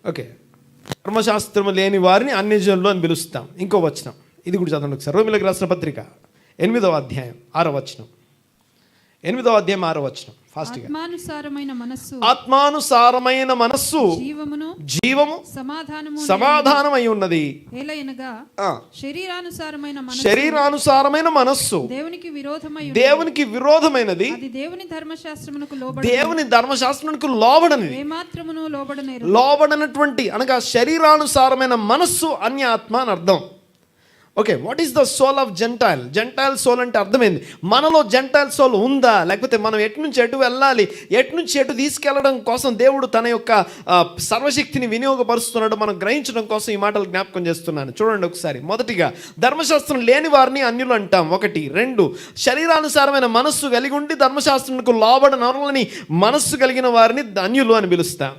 Okay, ధర్మశాస్త్రము లేని వారిని అన్యజనులు అని పిలుస్తాం. ఇంకో వచనం, ఇది కూడా చదవండి ఒకసారి. రోమీయులకు రాసిన పత్రిక 8వ అధ్యాయం 6వ వచనం. 8వ అధ్యాయం 6వ వచనం ఫాస్ట్గా. ఆత్మానుసారమైన మనస్సు జీవము సమాధానమై ఉన్నది. శరీరానుసారమైన మనస్సు దేవునికి విరోధమైనది, దేవుని ధర్మశాస్త్రమునకు లోబడనటువంటి అనగా శరీరానుసారమైన మనస్సు అన్య ఆత్మ అని అర్థం. Okay, what is the soul of gentile? Gentile soul అంటే అర్థమైంది. మనలో జెంటైల్ సోల్ ఉందా, లేకపోతే మనం ఎటు నుంచి ఎటు వెళ్ళాలి, ఎటు నుంచి ఎటు తీసుకెళ్లడం కోసం దేవుడు తన యొక్క సర్వశక్తిని వినియోగపరుస్తున్నాడు మనం గ్రహించడం కోసం ఈ మాటలు జ్ఞాపకం చేస్తున్నాను. చూడండి ఒకసారి. మొదటిగా, ధర్మశాస్త్రం లేని వారిని అన్యులు అంటాం. 1. 2, శరీరానుసారమైన మనస్సు కలిగి ఉండి ధర్మశాస్త్రంకు లోబడనరులని మనస్సు కలిగిన వారిని అన్యులు అని పిలుస్తాం.